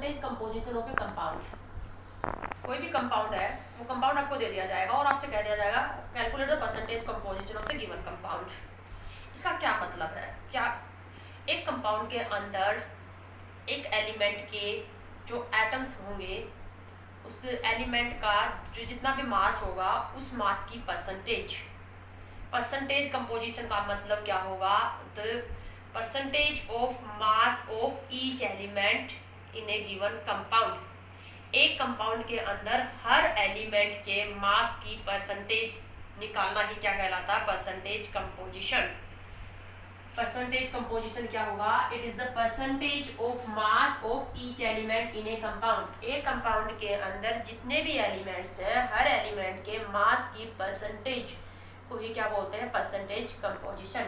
Percentage composition of a compound. कोई भी compound है, वो कंपाउंड आपको दे दिया जाएगा और आपसे कह दिया जाएगा calculate the percentage composition of the given compound. इसका क्या मतलब है? क्या एक कंपाउंड के अंदर एक एलिमेंट के जो एटम्स होंगे, उस एलिमेंट का जो जितना भी मास होगा उस मास की परसेंटेज कंपोजिशन का मतलब क्या होगा? The percentage of mass of each element in A given compound. एक कंपाउंड के अंदर हर एलिमेंट के मास की परसेंटेज निकालना ही क्या कहलाता है? Percentage composition. परसेंटेज कंपोजिशन क्या होगा? It is the percentage of mass of each element in A compound. एक कंपाउंड के अंदर जितने भी एलिमेंट्स हैं, हर एलिमेंट के मास की परसेंटेज को ही क्या बोलते हैं? Percentage composition.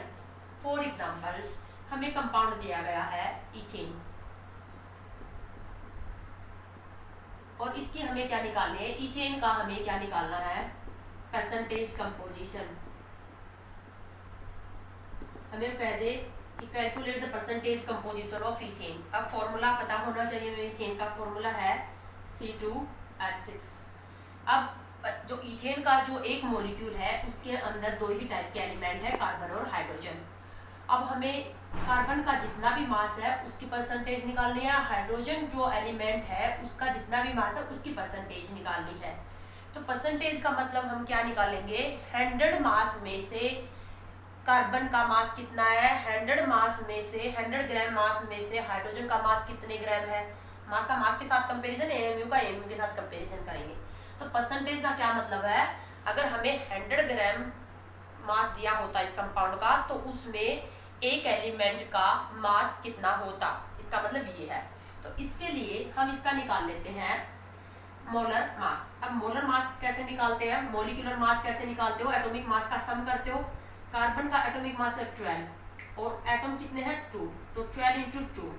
फॉर एग्जांपल, हमें कंपाउंड दिया गया है इथेन, और इसकी हमें क्या निकालनी है? इथेन का हमें क्या निकालना है? Percentage composition. हमें कह दे कि calculate the percentage composition of ethane. अब फॉर्मूला पता होना चाहिए। इथेन का फॉर्मूला है C2H6। अब जो इथेन का जो एक मॉलिक्यूल है उसके अंदर दो ही टाइप के एलिमेंट है, कार्बन और हाइड्रोजन। अब हमें कार्बन का जितना भी मास है उसकी परसेंटेज निकालनी है, हाइड्रोजन जो एलिमेंट है उसका जितना भी मास है उसकी परसेंटेज निकालनी है। तो परसेंटेज का मतलब हम क्या निकालेंगे? 100 मास में से कार्बन का मास कितना है? 100 मास में से 100 ग्राम मास में से हाइड्रोजन का मास कितने ग्राम है? मास का मास के साथ कंपैरिजन, एएमयू का एएमयू के साथ कंपैरिजन करेंगे। तो परसेंटेज का क्या मतलब है? अगर हमें 100 ग्राम मास दिया होता इस कंपाउंड का, तो उसमें एक एलिमेंट का मास कितना होता, इसका मतलब ये है। तो इसके लिए हम इसका निकाल लेते हैं मोलर मास। अब मोलर मास कैसे निकालते हैं? मॉलिक्यूलर मास कैसे निकालते हो? एटॉमिक मास का सम करते हो। कार्बन का एटॉमिक मास है 12 और एटम कितने हैं? 2, तो 12 इंटू 2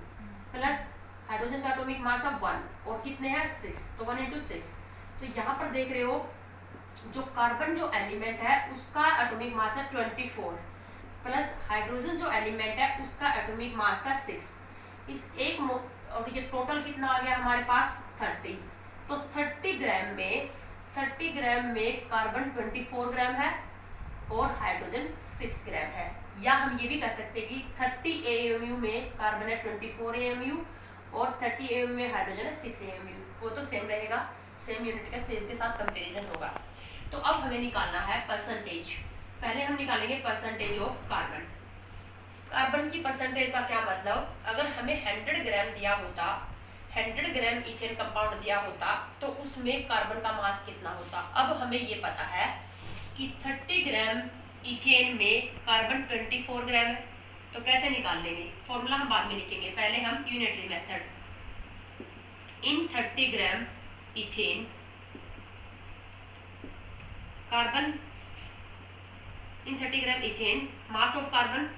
प्लस हाइड्रोजन का एटॉमिक मास है 1 और कितने हैं? 6, तो 1 इंटू 6। तो यहाँ पर देख रहे हो जो कार्बन जो एलिमेंट है उसका एटॉमिक मास है 24 प्लस हाइड्रोजन जो एलिमेंट है उसका एटॉमिक मास है 6। इस एक और ये टोटल कितना आ गया हमारे पास? 30। तो 30 ग्राम में कार्बन 24 ग्राम है और हाइड्रोजन 6 ग्राम है। या हम ये भी कर सकते हैं कि 30 AMU में कार्बन है 24 AMU और 30 AMU में हाइड्रोजन है 6 AMU। वो तो सेम रहेगा, सेम यूनिट के साथ कंपैरिजन होगा। तो अब हमें निकालना है परसेंटेज। पहले हम निकालेंगे परसेंटेज ऑफ कार्बन। कार्बन की परसेंटेज का क्या मतलब? अगर हमें 100 ग्राम दिया होता, 100 ग्राम इथेन कंपाउंड दिया होता, तो उसमें कार्बन का मास कितना होता? अब हमें ये पता है कि 30 ग्राम इथेन में कार्बन 24 ग्राम है, तो कैसे निकाल लेंगे? फॉर्मूला हम बाद में लिखेंगे, पहले हम unitary method. In 30 gram ethane carbon, in 30 gram ethane mass of carbon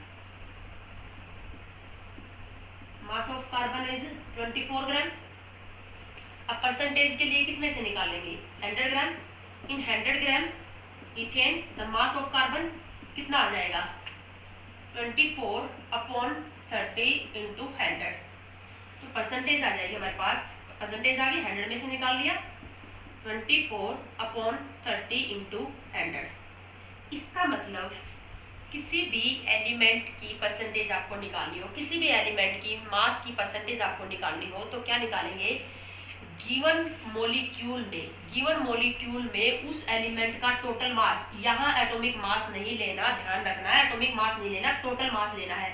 is 24 gram. अब परसेंटेज के लिए किसमें से निकालेंगे? 100 gram. In 100 gram ethane the mass of carbon कितना आ जाएगा? 24/30 इंटू 100। तो परसेंटेज आ जाएगी हमारे पास, परसेंटेज आ गई, 100 में से निकाल लिया, 24/30 इंटू 100। इसका मतलब किसी भी एलिमेंट की परसेंटेज आपको निकालनी हो, किसी भी एलिमेंट की मास की परसेंटेज आपको निकालनी हो, तो क्या निकालेंगे? गिवन मॉलिक्यूल में उस एलिमेंट का टोटल मास, यहाँ एटॉमिक मास नहीं लेना, ध्यान रखना है, एटॉमिक मास नहीं लेना, टोटल मास लेना है।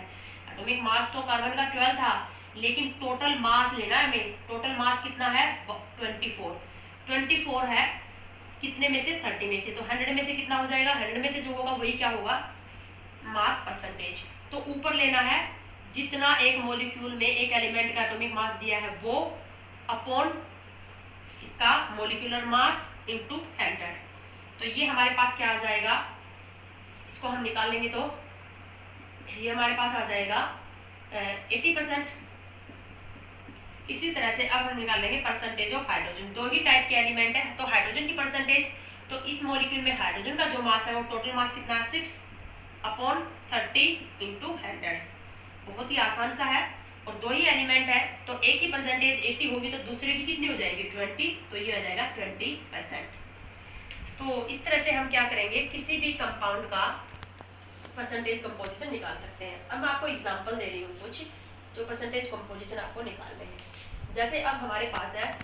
एटॉमिक मास तो कार्बन का 12 था, लेकिन टोटल मास लेना है हमें। टोटल मास कितना है? 24 है, कितने में से? 30 में से। तो 100 में से कितना हो जाएगा? 100 में से जो होगा वही क्या होगा? Mass percentage. तो ऊपर लेना है जितना एक मॉलिक्यूल में एक एलिमेंट का एटॉमिक मास दिया है वो अपॉन इसका मॉलिक्यूलर मास इनटू 100। तो ये हमारे पास क्या आ जाएगा? इसको हम निकाल लेंगे तो ये हमारे पास आ जाएगा 80%। इसी तरह से अब हम निकाल लेंगे परसेंटेज ऑफ हाइड्रोजन। दो ही टाइप के एलिमेंट है, तो हाइड्रोजन की परसेंटेज, तो इस मॉलिक्यूल में हाइड्रोजन का जो मास है वो टोटल मास कितना है? 6/30 इंटू 100। बहुत ही आसान सा है, और दो ही एलिमेंट है तो एक की परसेंटेज 80 होगी तो दूसरे की कितनी हो जाएगी 20, तो ये आ जाएगा 20%। तो इस तरह से हम क्या करेंगे, किसी भी कंपाउंड का परसेंटेज कंपोजिशन निकाल सकते हैं। अब मैं आपको एग्जांपल दे रही हूँ कुछ जो परसेंटेज कंपोजिशन आपको निकालने हैं। जैसे अब हमारे पास है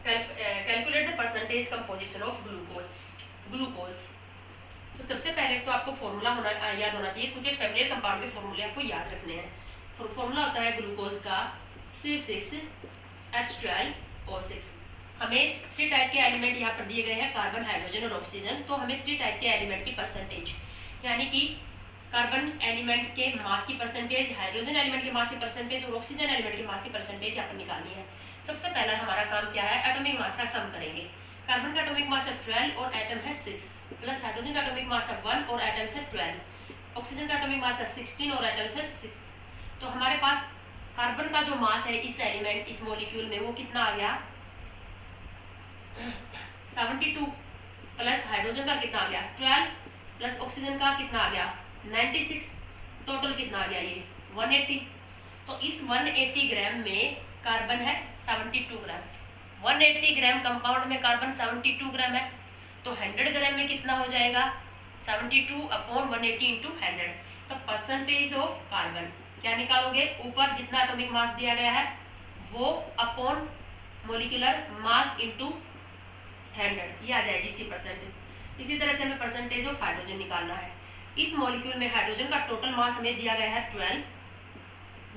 calculate the percentage composition of glucose. तो सबसे पहले तो आपको फॉर्मूला याद होना चाहिए। कुछ एक फैमिलियर कंपाउंड के फॉर्मूले आपको याद रखने हैं। फॉर्मूला होता है ग्लूकोज का C6H12O6। हमें 3 टाइप के एलिमेंट यहाँ पर दिए गए हैं, कार्बन, हाइड्रोजन और ऑक्सीजन। तो हमें 3 टाइप के एलिमेंट की परसेंटेज, यानी कि कार्बन एलिमेंट के मास की परसेंटेज, हाइड्रोजन एलिमेंट के मास की परसेंटेज और ऑक्सीजन एलिमेंट के मास की परसेंटेज यहाँ पर निकालनी है। सबसे पहला हमारा काम क्या है, एटॉमिक मास का सम करेंगे। कार्बन का एटॉमिक मास है 12 और एटम है 6, प्लस हाइड्रोजन का एटॉमिक मास है 1 और एटम्स है 12, ऑक्सीजन का एटॉमिक मास है 16 और एटम्स है 6। तो हमारे पास कार्बन का जो मास है इस एलिमेंट, इस मॉलिक्यूल में, वो कितना आ गया 72, प्लस हाइड्रोजन का कितना आ गया 12, प्लस ऑक्सीजन का कितना आ गया 96, टोटल कितना आ गया ये 180। तो इस 180 ग्राम में कार्बन है 72 ग्राम, 180 ग्राम कंपाउंड में कार्बन 72 ग्राम है। तो 100 ग्राम में कितना हो जाएगा 72/180 × 100। तो परसेंटेज ऑफ कार्बन क्या निकालोगे, ऊपर जितना एटॉमिक मास दिया गया है वो अपॉन मोलिकुलर मास इनटू 100, ये आ जाएगी इसकी परसेंटेज। इसी तरह से हमें परसेंटेज ऑफ हाइड्रोजन निकालना है। इस मॉलिक्यूल में हाइड्रोजन का टोटल मास हमें दिया गया है 12,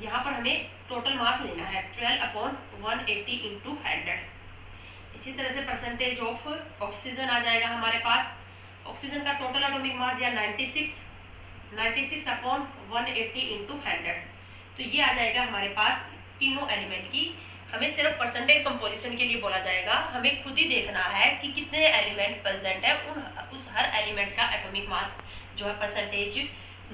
यहाँ पर हमें टोटल मास लेना है 12/180 × 100। इसी तरह से परसेंटेज ऑफ ऑक्सीजन आ जाएगा हमारे पास। ऑक्सीजन का टोटल एटॉमिक मास दिया 96/180 × 100। तो ये आ जाएगा हमारे पास तीनों एलिमेंट की। हमें सिर्फ परसेंटेज कंपोजिशन के लिए बोला जाएगा, हमें खुद ही देखना है कि कितने एलिमेंट प्रेजेंट है, उस हर एलिमेंट का एटॉमिक मास जो है परसेंटेज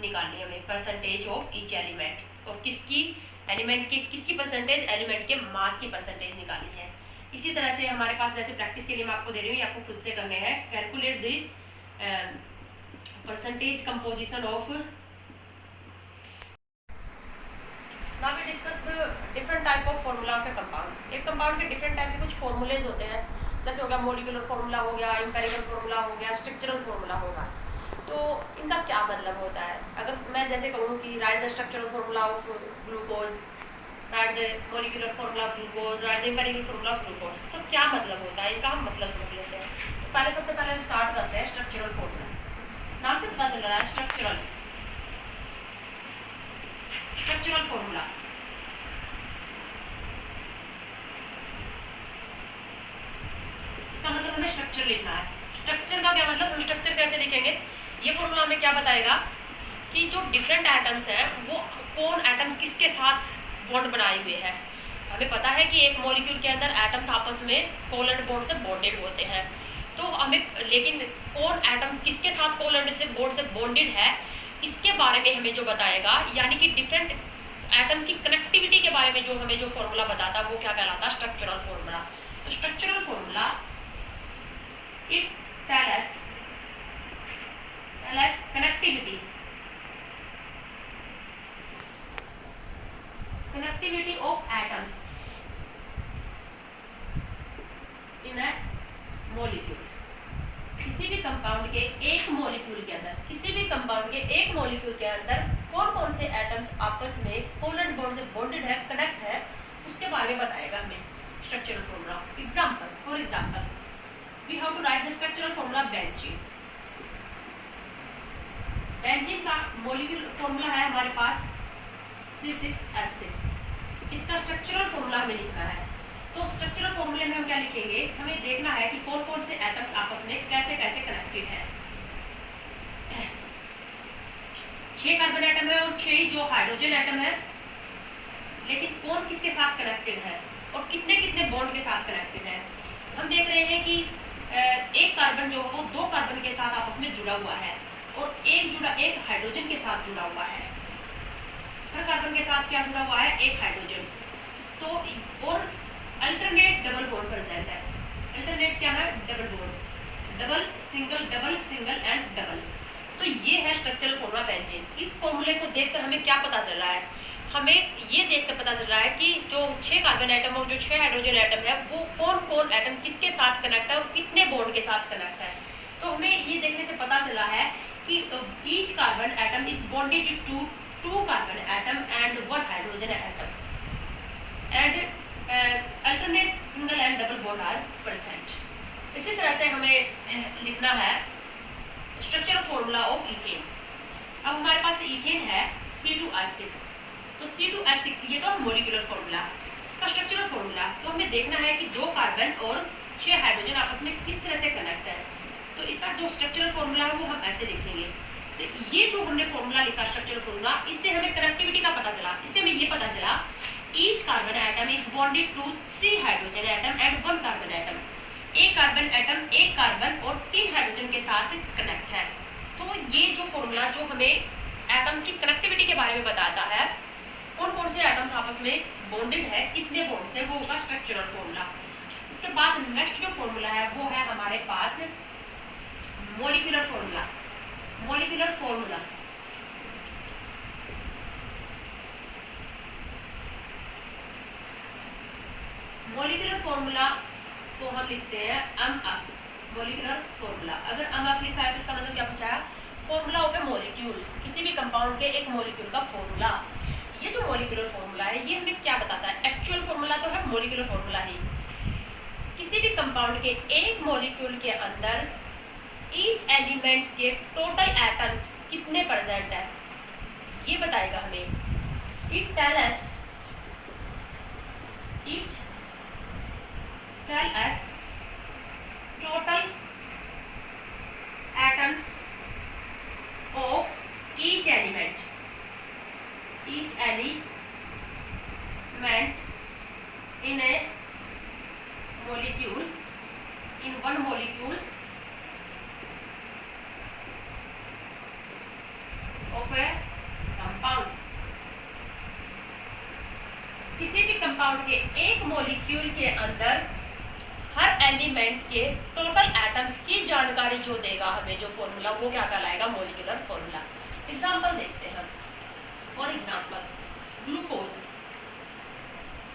निकालनी है हमें, परसेंटेज ऑफ ईच एलिमेंट, और किसकी एलिमेंट की किसकी परसेंटेज, एलिमेंट के मास की परसेंटेज निकालनी है। इसी तरह से हमारे पास, जैसे प्रैक्टिस के लिए मैं आपको दे रही हूँ, आपको खुद से करने हैं। Calculate the percentage composition of, now we discuss the different type of formula of a compound. एक कंपाउंड के डिफरेंट टाइप के कुछ फॉर्मूलेज होते हैं, जैसे हो गया मॉलिक्यूलर फॉर्मूला हो गया, एम्पिरिकल फॉर्मूला हो गया, स्ट्रक्चरल फॉर्मूला होगा। तो इनका क्या मतलब होता है, अगर मैं जैसे कहूँ कि right the structural formula of glucose, right the molecular formula of glucose, right the empirical formula of glucose, तो क्या मतलब होता है, इनका हम मतलब समझ लेते हैं। तो पहले सबसे पहले हम स्टार्ट करते हैं स्ट्रक्चरल फॉर्मूला। नाम से पता चल रहा है स्ट्रक्चरल फॉर्मूला। इसका मतलब हमें स्ट्रक्चर लिखना है। स्ट्रक्चर का क्या मतलब, हम स्ट्रक्चर कैसे लिखेंगे, ये फॉर्मूला हमें क्या बताएगा कि जो डिफरेंट एटम्स हैं वो कौन एटम किसके साथ बॉन्ड बनाए हुए हैं। हमें पता है कि एक मॉलिक्यूल के अंदर एटम्स आपस में कोवैलेंट बॉन्ड से बॉन्डेड होते हैं, तो हमें, लेकिन कौन एटम किसके साथ कोवैलेंट से बॉन्ड से बॉन्डेड है, इसके बारे में हमें जो बताएगा, यानी कि डिफरेंट एटम्स की कनेक्टिविटी के बारे में जो हमें जो फॉर्मूला बताता है वो क्या कहलाता है, स्ट्रक्चरल फॉर्मूला। तो structural formula it tell us connectivity of atoms in a molecule। किसी भी कंपाउंड के एक मॉलिक्यूल के अंदर, किसी भी कंपाउंड के एक मॉलिक्यूल के अंदर कौन कौन से एटम्स आपस में कोवैलेंट बॉन्ड से बॉन्डेड है, कनेक्ट है, उसके बारे में बताएगा हमें structural formula. Example, for example we have to write the structural formula benzene. Benzene का मॉलिक्यूल फॉर्मूला है हमारे पास C6H6। इसका स्ट्रक्चरल फॉर्मूला हमें लिखना है। तो स्ट्रक्चरल फॉर्मूले में हम क्या लिखेंगे, हमें देखना है कि कौन कौन से एटम्स आपस में कैसे कैसे कनेक्टेड है। 6 कार्बन एटम है और 6 जो हाइड्रोजन एटम है, लेकिन कौन किसके साथ कनेक्टेड है और कितने कितने बॉन्ड के साथ कनेक्टेड है। हम देख रहे हैं कि एक कार्बन जो है वो 2 कार्बन के साथ आपस में जुड़ा हुआ है और एक हाइड्रोजन के साथ जुड़ा हुआ है। हर कार्बन के साथ क्या जुड़ा हुआ है, एक हाइड्रोजन। तो और अल्टरनेट डबल बॉन्ड प्रेजेंट है। अल्टरनेट क्या है, double bond, double single and double. तो ये है स्ट्रक्चरल फॉर्मूला बेंजीन। इस फॉर्मूले को देखकर हमें क्या पता चल रहा है हमें ये देख कर पता चल रहा है कि जो 6 कार्बन एटम और जो 6 हाइड्रोजन एटम है वो कौन कौन एटम किसके साथ कनेक्ट है और कितने बॉन्ड के साथ कनेक्ट है। तो हमें ये देखने से पता चला है कि each carbon atom is bonded to 2 carbon atom and 1 hydrogen atom and alternate single and double bond are present. इसी तरह से हमें लिखना है स्ट्रक्चरल फॉर्मूला ऑफ ईथेन। अब हमारे पास ईथेन है C2H6, तो C2H6 ये तो मोलिकुलर फॉर्मूला, इसका स्ट्रक्चरल फॉर्मूला। तो हमें देखना है कि 2 कार्बन और 6 हाइड्रोजन आपस में किस तरह से कनेक्ट है। तो इसका जो स्ट्रक्चरल फॉर्मूला है वो हम ऐसे लिखेंगे। तो ये जो हमने फॉर्मूला लिखा स्ट्रक्चरल फॉर्मूला, इससे हमें कनेक्टिविटी का पता चला। इससे हमें ये पता चला each carbon atom is bonded to 3 hydrogen atom and 1 carbon atom. एक कार्बन एटम एक कार्बन और 3 हाइड्रोजन के साथ कनेक्ट है। तो ये जो फॉर्मूला जो हमें एटम्स की कनेक्टिविटी के बारे में बताता है, कौन कौन से एटम्स आपस में बॉन्डेड है, कितने बॉन्ड से, वो होगा स्ट्रक्चरल फॉर्मूला। उसके बाद नेक्स्ट जो फॉर्मूला है वो है हमारे पास molecular formula. Molecular formula molecular formula को हम लिखते हैं MF। मोलिकुलर फॉर्मूला, अगर MF लिखा है तो इसका मतलब क्या पूछा है, फॉर्मूला ऑफ ए मॉलिक्यूल, किसी भी कंपाउंड के एक मॉलिक्यूल का फॉर्मूला। ये जो मॉलिकुलर फॉर्मूला है ये हमें क्या बताता है, एक्चुअल फॉर्मूला तो है मॉलिकुलर फॉर्मूला ही। किसी भी कंपाउंड के एक मॉलिक्यूल के अंदर ईच एलिमेंट के टोटल एटम्स कितने प्रेजेंट है ये बताएगा हमें। It tell us total atoms of each element in a molecule, in one molecule of a compound। किसी भी कंपाउंड के एक मॉलिक्यूल के अंदर हर एलिमेंट के टोटल एटम्स की जानकारी जो देगा हमें जो फॉर्मूला, वो क्या कहलाएगा, मॉलिकुलर फॉर्मूला। एग्जांपल देखते हैं। फॉर एग्जांपल ग्लूकोज,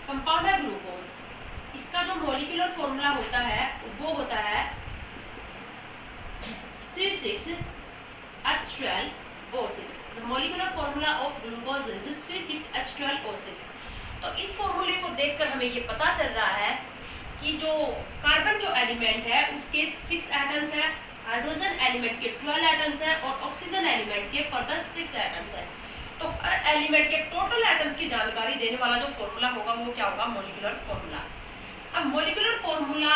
कंपाउंड है ग्लूकोज, इसका जो मॉलिकुलर फॉर्मूला होता है वो होता है C6H12O6। The molecular formula of glucose is C6H12O6। तो इस फॉर्मूले को देखकर हमें ये पता चल रहा है कि जो कार्बन जो एलिमेंट है उसके 6 एटम्स है, हाइड्रोजन एलिमेंट के 12 एटम्स है और ऑक्सीजन एलिमेंट के फर्दर 6 एटम्स है। तो हर एलिमेंट के टोटल एटम्स की जानकारी देने वाला जो फॉर्मूला होगा वो क्या होगा, मॉलिकुलर फॉर्मूला। अब मॉलिकुलर फॉर्मूला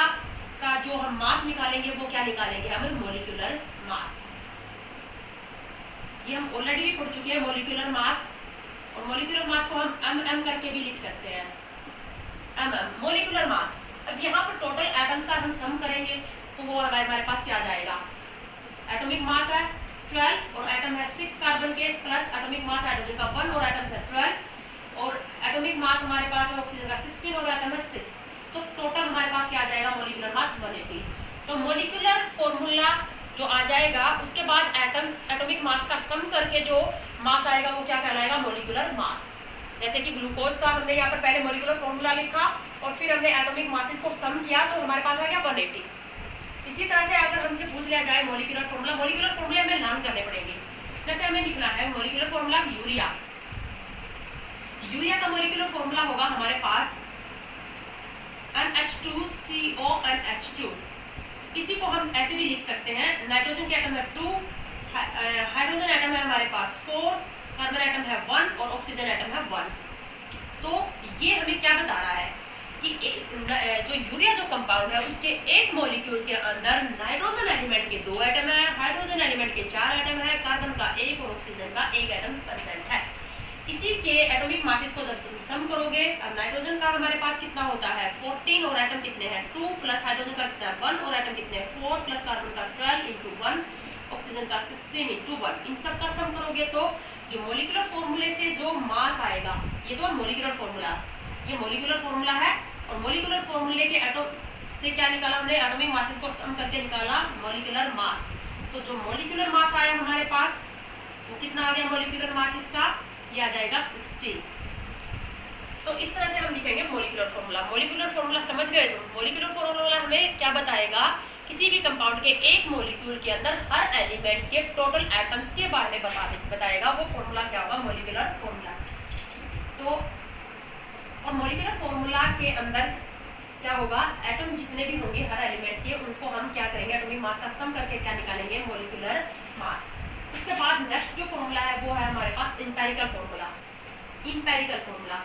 का जो हम मास निकालेंगे वो क्या निकालेंगे, हमें मॉलिकुलर मास। ये हम ऑलरेडी भी पढ़ चुके हैं मॉलिकुलर मास, और मॉलिकुलर मास को हम MM करके भी लिख सकते हैं, MM मॉलिकुलर मास। अब यहाँ पर टोटल एटम्स का हम सम करेंगे तो वो हमारे पास क्या आ जाएगा, एटॉमिक मास है 12 और एटम है 6 कार्बन के, प्लस एटॉमिक मास हाइड्रोजन का 1 और एटम्स है 12 और एटॉमिक मास हमारे पास है ऑक्सीजन का 16 और एटम है 6। तो टोटल हमारे पास क्या आ जाएगा, मॉलिकुलर मास 180। तो मॉलिकुलर फॉर्मूला जो आ जाएगा उसके बाद एटॉमिक मास का सम करके जो मास आएगा वो क्या कहलाएगा, मॉलिकुलर मास। जैसे कि ग्लूकोज का हमने यहाँ पर पहले मॉलिकुलर फॉर्मूला लिखा और फिर हमने एटॉमिक मासेस को सम किया तो हमारे पास आ गया 180। इसी तरह से अगर हमसे पूछ लिया जाए मॉलिकुलर फॉर्मूला, मॉलिकुलर फॉर्मूले हमें लर्न करने पड़ेंगे। जैसे हमें लिखना है मॉलिकुलर फॉर्मूला यूरिया। यूरिया का मॉलिकुलर फॉर्मूला होगा हमारे पास NH2CONH2। इसी को हम ऐसे भी लिख सकते हैं, नाइट्रोजन के एटम है 2, हाइड्रोजन एटम है हमारे पास 4, कार्बन एटम है 1 और ऑक्सीजन एटम है 1। तो ये हमें क्या बता रहा है कि जो यूरिया जो कंपाउंड है उसके एक मॉलिक्यूल के अंदर नाइट्रोजन एलिमेंट के 2 एटम है, हाइड्रोजन एलिमेंट के 4 एटम है, कार्बन का 1 और ऑक्सीजन का 1 एटम प्रेजेंट है। इसी के एटॉमिक मासेस को जब सम करोगे, अब नाइट्रोजन का हमारे पास कितना होता है 14 और एटम कितने हैं 2, प्लस हाइड्रोजन का कितना है 1 और एटम कितने हैं 4, प्लस कार्बन का 12 इंटू 1, ऑक्सीजन का 16 इंटू 1। इन सब का सम करोगे तो जो मॉलिक्यूलर फॉर्मूले से जो मास आएगा, ये तो मॉलिक्यूलर फॉर्मूला, ये मॉलिक्यूलर फॉर्मूला है और मॉलिक्यूलर फॉर्मूले के एटम से क्या निकाला हमने, एटॉमिक मासेस को सम करके निकाला मॉलिक्यूलर मास। तो जो मॉलिक्यूलर मास आया हमारे पास वो कितना आ गया, मॉलिक्यूलर मास इसका ये आ जाएगा 60। Molecular formula. मोलिकुलर फॉर्मूला समझ गए तुम? मोलिकुलर फॉर्मूला हमें क्या बताएगा, किसी भी कंपाउंड के एक मोलिक्यूल के अंदर हर एलिमेंट के टोटल एटम्स के बारे में बताएगा। वो फॉर्मूला क्या होगा, मोलिकुलर फॉर्मूला। तो और मोलिकुलर फॉर्मूला के अंदर क्या होगा, एटम जितने भी होंगे हर एलिमेंट के, उनको हम क्या करेंगे, एटॉमिक मास का सम करके क्या निकालेंगे, मोलिकुलर मास। उसके बाद नेक्स्ट जो फॉर्मूला है वो है हमारे पास empirical formula. Empirical formula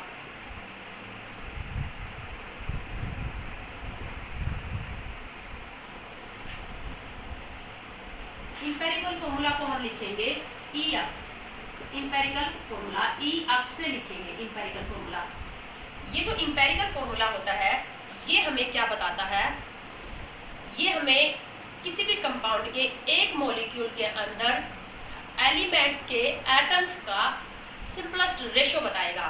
empirical formula को हम लिखेंगे EF। इंपेरिकल फॉर्मूला EF से लिखेंगे इंपेरिकल फॉर्मूला। ये जो इंपेरिकल फॉर्मूला होता है ये हमें क्या बताता है, ये हमें किसी भी कंपाउंड के एक मॉलिक्यूल के अंदर एलिमेंट्स के एटम्स का सिंपलेस्ट रेशो बताएगा।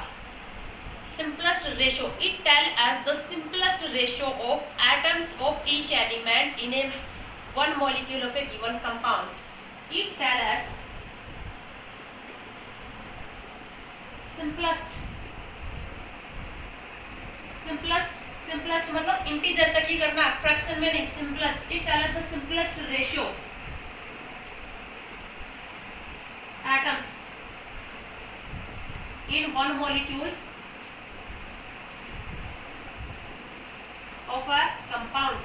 Simplest ratio, it tell us the simplest ratio of atoms of each element in a one molecule of a given compound. It tells us simplest मतलब integer तक ही करना, fraction में नहीं, simplest. It tells the simplest ratio atoms in one molecule of a compound.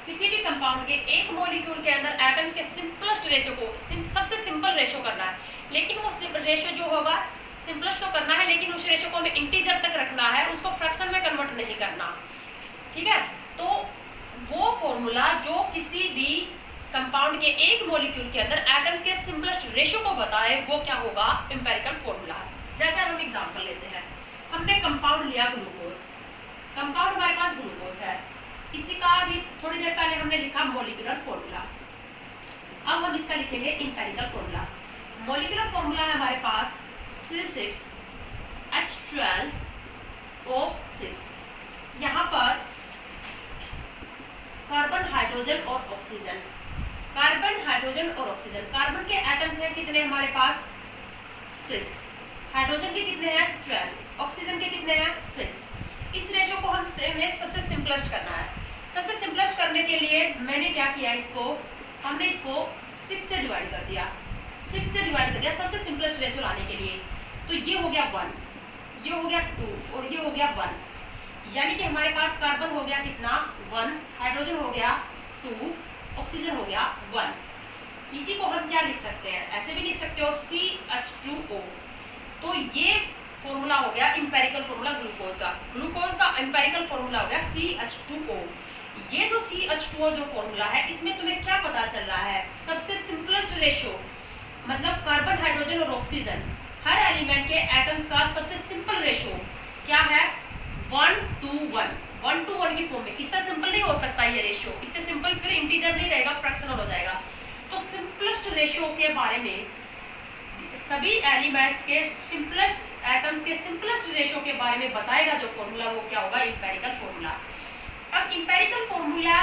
किसी भी compound के एक molecule के अंदर एटम्स के सिंपलेस्ट रेशो को सबसे सिंपल रेशो करना है, लेकिन वो रेशो जो होगा सिंपलेस्ट तो करना है, लेकिन उस रेशो को हमें इंटीजर तक रखना है, उसको फ्रैक्शन में कन्वर्ट नहीं करना। ठीक है, तो वो फॉर्मूला जो किसी भी कंपाउंड के एक मॉलिक्यूल के अंदर एटम्स के सिंपलेस्ट रेशो को बताए वो क्या होगा, एम्पिरिकल फॉर्मूला। जैसे हम एग्जांपल लेते हैं, हमने कंपाउंड लिया ग्लूकोज। कंपाउंड हमारे पास ग्लूकोज है, इसी का भी थोड़ी देर पहले हमने लिखा मॉलिक्यूलर फॉर्मूला। अब हम इसका लिखेंगे एम्पिरिकल फॉर्मूला। मॉलिक्यूलर फॉर्मूला है हमारे पास C6H12O6। यहाँ पर कार्बन, हाइड्रोजन और ऑक्सीजन, कार्बन, हाइड्रोजन और ऑक्सीजन। कार्बन के एटम्स हैं कितने हमारे पास, 6। हाइड्रोजन के कितने हैं, 12। ऑक्सीजन के कितने हैं, 6। इस रेशो को हम सबसे सिंपलेस्ट करना है। सबसे सिंपलेस्ट करने के लिए मैंने क्या किया, हमने इसको 6 से डिवाइड कर दिया। 6 से डिवाइड कर दिया सबसे सिंपलेस्ट रेशो लाने के लिए। तो ये हो गया 1, ये हो गया 2 और ये हो गया 1। यानी कि हमारे पास कार्बन हो गया कितना, 1, हाइड्रोजन हो गया 2, ऑक्सीजन हो गया 1। इसी को हम क्या लिख सकते हैं, ऐसे भी लिख सकते हो CH2O। तो ये फॉर्मूला हो गया एम्पिरिकल फॉर्मूला ग्लूकोज का। ग्लूकोज का एम्पिरिकल फॉर्मूला हो गया CH2O। ये जो CH2O जो फॉर्मूला है, इसमें तुम्हें क्या पता चल रहा है, सबसे सिंपलेस्ट रेशो मतलब कार्बन, हाइड्रोजन और ऑक्सीजन, हर एलिमेंट के एटम्स का सबसे सिंपल रेशो क्या है, 1 to 1। 1 to 1 की फॉर्म में। इससे सिंपल नहीं हो सकता ये रेशो, इससे सिंपल फिर इंटीजर नहीं रहेगा, फ्रैक्शनल हो जाएगा। तो सिंपलेस्ट रेशो के बारे में, सभी एलिमेंट्स के सिंपलेस्ट एटम्स के सिंपलेस्ट रेशो के बारे में बताएगा जो फॉर्मूला, वो क्या होगा, एम्पिरिकल फॉर्मूला। अब एम्पिरिकल फॉर्मूला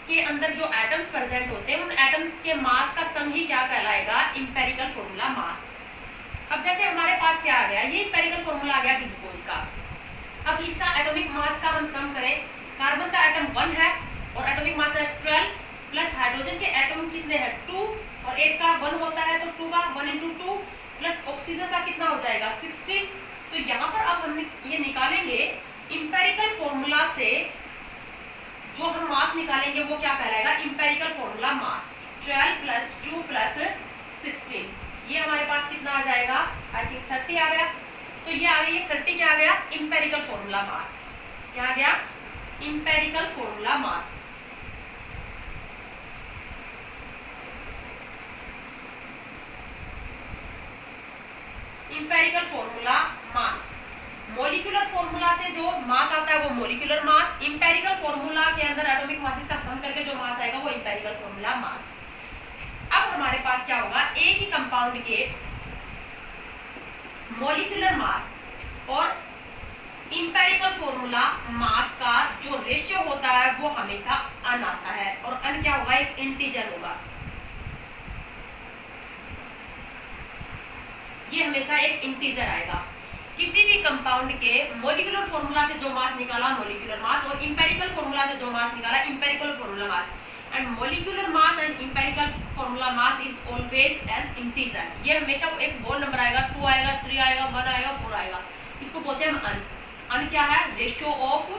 के अंदर जो एटम्स प्रेजेंट होते हैं उन एटम्स के मास का सम ही क्या कहलाएगा, एम्पिरिकल फॉर्मूला मास। अब जैसे हमारे पास क्या आ गया, ये एम्पिरिकल फॉर्मूला आ गया ग्लूकोज का। अब इसका एटॉमिक मास का हम सम करें, कार्बन का एटम 1 है और एटॉमिक मास है 12, प्लस हाइड्रोजन के एटम कितने हैं, 2 और एक का 1 होता है तो 2 का 1 × 2 प्लस ऑक्सीजन का कितना हो जाएगा, 16। तो यहाँ पर अब हम ये निकालेंगे एम्पिरिकल फॉर्मूला से, जो हम मास निकालेंगे वो क्या कहलाएगा, एम्पिरिकल फॉर्मूला मास। 12 + 2 + 16, ये हमारे पास कितना आ जाएगा, आई थिंक 30 आ गया। तो ये आ गई, ये 30 क्या आ गया, एम्पिरिकल फॉर्मूला मास। क्या आ गया, empirical formula mass. Empirical formula mass. Molecular formula से जो मास आता है वो मॉलिक्यूलर मास, एम्पिरिकल फॉर्मूला के अंदर एटॉमिक मासेस का सम करके जो मास आएगा वो एम्पिरिकल फॉर्मूला मास। अब हमारे पास क्या होगा, एक ही कंपाउंड के मॉलिक्यूलर मास और एम्पिरिकल फॉर्मूला मास का जो रेशियो होता है वो हमेशा अन आता है, और अन क्या होगा, एक इंटीजर होगा। ये हमेशा एक इंटीजर आएगा। किसी भी कंपाउंड के मॉलिक्यूलर फॉर्मूला से जो मास निकाला मॉलिक्यूलर मास, और इंपेरिकल फॉर्मूला से जो मास निकाला empirical formula mass. And molecular mass and empirical formula mass is always an integer. ये हमेशा एक होल नंबर आएगा, 2 आएगा, 3 आएगा, 1 आएगा, 4 आएगा। इसको बोलते हैं हम अन। अन क्या है? Ratio of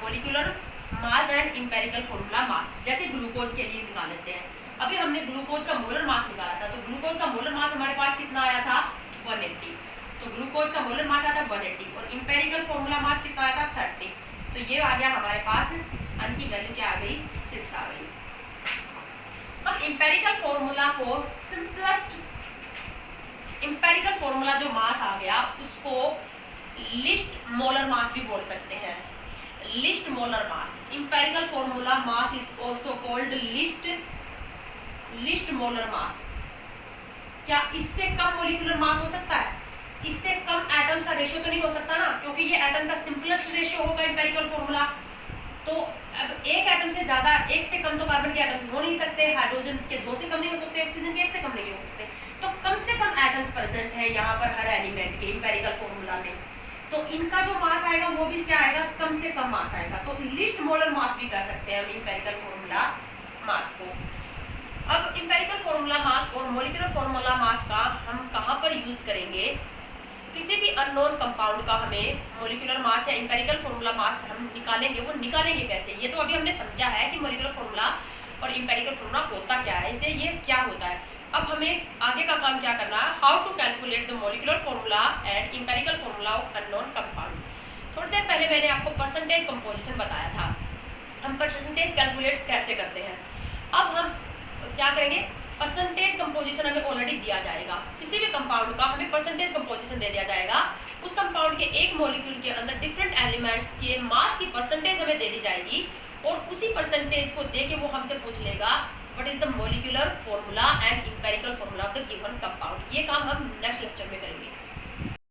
molecular mass and empirical formula mass. जैसे ग्लूकोज के लिए निकाल लेते हैं। अभी हमने ग्लूकोज का मोलर मास निकाला था, तो ग्लूकोज का मोलर मास हमारे पास कितना आया था? 180। तो ग्लूकोज का मोलर मास आया था 180 और इंपेरिकल फॉर्मूला मास कितना आया था? 30। तो ये आ गया हमारे पास, अन की वैल्यू क्या आ गई? 6 आ गई। अब इंपेरिकल फॉर्मूला को सिंपलेस्ट इंपेरिकल फॉर्मूला जो मास आ गया उसको लिस्ट मोलर मास भी बोल सकते हैं। List molar mass, empirical formula mass is also called list molar mass. क्या इससे कम मॉलिक्यूलर मास हो सकता है? इससे कम एटम्स का रेशियो तो नहीं हो सकता ना, क्योंकि ये एटम का सिंपलेस्ट रेशियो होगा इंपेरिकल फॉर्मूला। तो अब एक एटम से ज्यादा, एक से कम तो कार्बन के एटम हो नहीं सकते, हाइड्रोजन के 2 से कम नहीं हो सकते, ऑक्सीजन के 1 से कम नहीं हो सकते। तो कम से कम एटम्स प्रेजेंट है यहाँ पर हर एलिमेंट के इंपेरिकल फॉर्मूला में। तो इनका जो मास आएगा वो भी क्या आएगा? कम से कम मास आएगा। तो लिस्ट मोलर मास भी कह सकते हैं हम इंपेरिकल फॉर्मूला मास को। अब इंपेरिकल फॉर्मूला मास और मॉलिक्यूलर फॉर्मूला मास का हम कहाँ पर यूज करेंगे? किसी भी अननोन कंपाउंड का हमें मॉलिक्यूलर मास या इंपेरिकल फॉर्मूला मास हम निकालेंगे, वो निकालेंगे कैसे? ये तो अभी हमने समझा है कि मॉलिक्यूलर फॉर्मूला और इंपेरिकल फॉर्मूला होता क्या है, इसे ये क्या होता है। अब हमें आगे का काम क्या करना है? How to calculate the molecular formula and empirical formula of unknown compound. थोड़ी देर पहले मैंने आपको परसेंटेज कंपोजिशन बताया था, हम परसेंटेज कैलकुलेट कैसे करते हैं। अब हम क्या करेंगे? परसेंटेज कंपोजिशन हमें ऑलरेडी दिया जाएगा। किसी भी कंपाउंड का हमें परसेंटेज कंपोजिशन दे दिया जाएगा। उस कंपाउंड के एक मॉलिक्यूल के अंदर डिफरेंट एलिमेंट्स के मास की परसेंटेज हमें दे दी जाएगी और उसी परसेंटेज को दे के वो हमसे पूछ लेगा what is the molecular formula and empirical formula of the given compound. ये काम हम